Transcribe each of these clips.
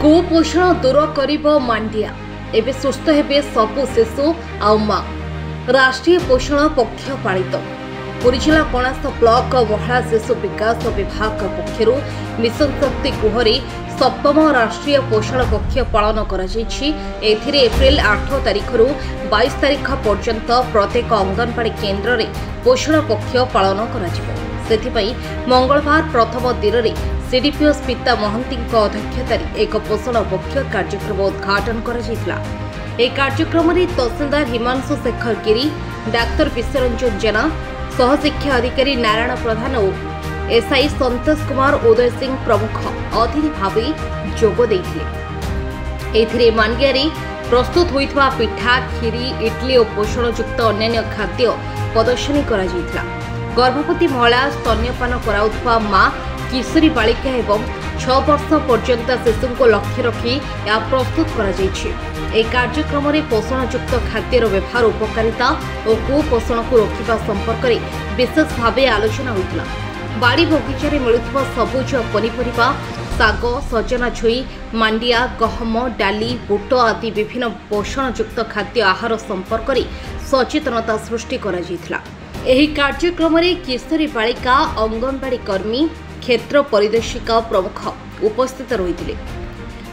कुपोषण दूर कर मांडिया एवं सुस्थ हेबे सबु शिशु आ माँ। राष्ट्रीय पोषण पक्ष पालित पुरी जिला कणास ब्लॉक महिला शिशु विकास विभाग पक्षर मिशन शक्ति गृह सप्तम राष्ट्रीय पोषण पक्ष पालन कर एप्रिल 8 तारिख 22 तारिख पर्यंत प्रत्येक अंगनवाड़ी केन्द्र में पोषण पक्ष पालन कर मंगलवार प्रथम दिन में सीडीपीओ स्मिता महंती अध्यक्षतार एक पोषण पक्ष कार्यक्रम उद्घाटन कर कार्यक्रम में तहसीलदार हिमांशु शेखर गिरी, डाक्तर विश्वरंजन जेना, सहशिक्षा अधिकारी नारायण प्रधान और एसआई संतोष कुमार उदय सिंह प्रमुख अतिथि भाव जोगदे। मांडिया प्रस्तुत होइथवा पिठा, खीरी, इडली और पोषणयुक्त अन्य खाद्य प्रदर्शनी करा जायतिला। गर्भवती महिला, स्तन्यपान कराउथवा माँ, किशोरी बालिका एवं 6 वर्ष पर्यंत शिशु को लक्ष्य रखी यह प्रस्तुत करा जायछि। एक कार्यक्रम में पोषणयुक्त खाद्यर व्यवहार उपकारिता और कुपोषण को रोकवा संपर्क में विशेष भाव आलोचना होता। बाड़ी बगीचा मिलुवा सबुज पनीपरिया, शाग, सजना छुई, मांडिया, गहम, डाली, बुट आदि विभिन्न पोषणयुक्त खाद्य आहार संपर्क में सचेतनता सृष्टि करा जायतिला। एही कार्यक्रम में किशोरी बालिका, अंगनवाड़ी कर्मी, क्षेत्र परिदर्शिका प्रमुख उपस्थित रही।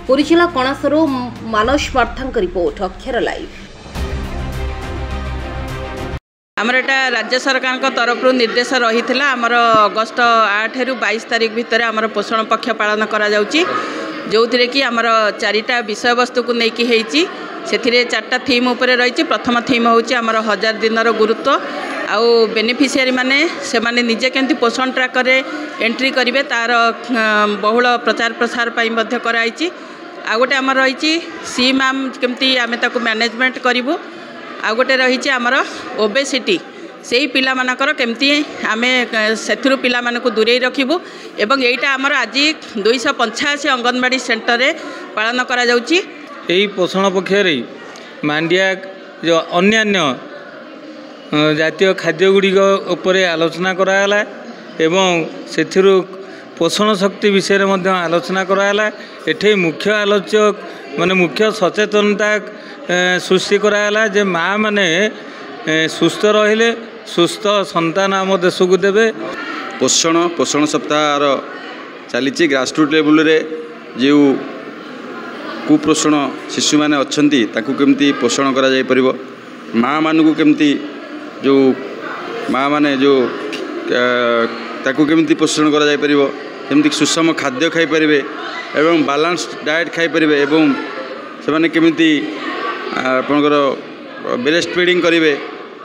पुरी जिला कणासरू मानस पार्थांक रिपोर्ट, अक्षर लाइव। आमर एटा राज्य सरकार तरफ निर्देश रही आमर अगस्त 8 रु 22 तारिख भितर आमर पोषण पक्ष पालन करा जाउची, जो थी कि आमर 4टा विषय वस्तु को लेकिन होती से 4टा थीम उपर रही। प्रथम थीम हूँ आमर 1000 दिन गुरुत्व आउ बेनिफिशियरी माने से माने निजे केमती पोषण ट्रैकर एंट्री करेंगे तार बहुल प्रचार प्रसार कराई। आ गोटे आमर रही सी मैम केमती आम मैनेजमेंट करूँ। आ गोटे रही आमर ओबेसिटी से ही पिला मानकर केमती आमे से पिला मानक दूरे रखिबू एवं एटा आमर आज 285 अंगनवाड़ी सेंटर रे पालन करा जाउची। एही पोषण पक्षरे मांडिया जो अन्यान्य जातीय खाद्य गुड़िक उपर आलोचना कराला एवं से पोषण शक्ति विषय में आलोचना कराला। एठे मुख्य आलोचक माने मुख्य सचेतनता सृष्टि कराला जे माँ माने सुस्थ रहिले सुस्थ संतान आम देश को देवे। पोषण सप्ताह चली ग्रासरूट लेवल रे जो कुपोषण शिशु माने अच्छी केमती पोषण करा जाय परिबो, माँ मानू केमती जो माँ माने जो ताकू केमती पोषण करा जाय परिबो, केमती सुषम खाद्य खाई परिबे एवं बैलेंस डाइट खाई परिबे एवं से माने केमती आपनकर ब्रेस्ट फीडिंग करेंगे।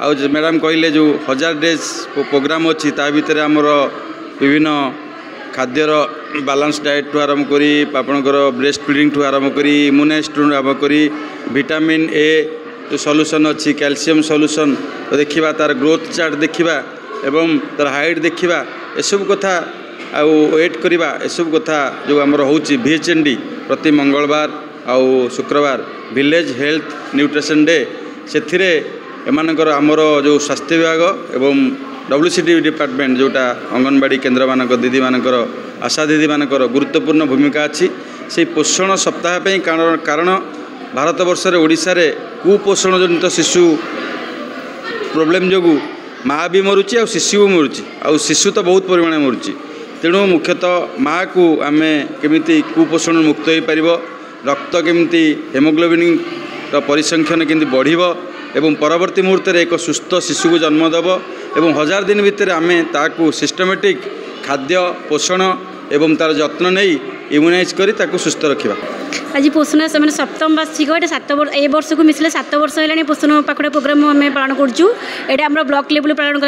आउ मैडम कहले जो 1000 डेज प्रोग्राम अच्छी ता भितर आमर विभिन्न खाद्यर बैलेंस डाइट ठू आरंभ करी आपनकर ब्रेस्ट फीडिंग ठू आरंभ करी इम्यूनाइज ठू आरंभ करी विटामिन ए जो सॉल्यूशन अच्छी कैल्शियम सॉल्यूशन देखिबा, तार ग्रोथ चार्ट देखिबा एवं तार हाइट देखिबा, एसबू कथा आउ वेट करवा एसबू कथा जो आमर होची VHND प्रति मंगलवार आउ शुक्रवार विलेज हेल्थ न्यूट्रिशन डे से एमानकर आमर जो स्वास्थ्य विभाग एवं WCD डिपार्टमेंट जोटा अंगनवाड़ी केन्द्र मानक दीदी मानकर आशा दीदी मानकर गुरुत्वपूर्ण भूमिका अच्छी से पोषण सप्ताह पे कारण भारत वर्ष रे ओडिशा रे कुपोषण जनित शिशु प्रोब्लेम जोगु माँ भी मरुची आ शिशु भी मरुची आ शिशु तो बहुत परिमाण मरुची। तेणु मुख्यतः माँ को आम केमिति कुपोषण मुक्त हो पार, रक्त केमिति हेमोग्लोबिन परिसंख्यन केमिति बढ़िबो एवं परवर्ती मुहूर्त में एक सुस्थ शिशु को जन्म देव एवं 1000 दिन भितर आम ताकू सिस्टमेटिक खाद्य पोषण एवं तार जत्न नहीं इम्यूनाइज करी ताकू सुस्थ रखिबा। आज पोषण से मैंने सप्तम वार्षिक ये 7 वर्ष ए वर्ष को मिसले 7 वर्ष है पोषण पाखुड़ा प्रोग्राम आम पालन करूँ। ये आम ब्लॉक लेवल पालन कर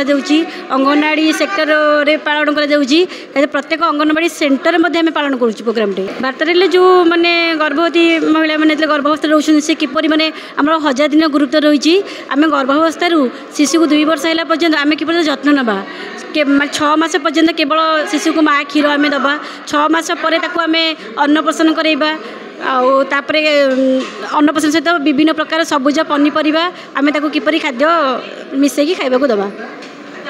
अंगनवाड़ी सेक्टर रे पालन कर प्रत्येक अंगनवाड़ी सेंटर में पालन करूँ प्रोग्राम बार्तारे जो मैंने गर्भवती महिला मैंने गर्भावस्था रोचे से किपर मैंने आम 1000 दिन गुरुत्व रही आम गर्भावस्था शिशु को 2 वर्ष है पर्यटन आम किपर जत्न नवा 6 मास पर्यंत केवल शिशु को माँ क्षीर आम दबा 6 मास पर आम अन्नप्राशन करवा आउे अन्नप्राशन सहित विभिन्न प्रकार सबुज पनीपरिया आम किपरि खाद्य मिसेकी खाइबा को दबा।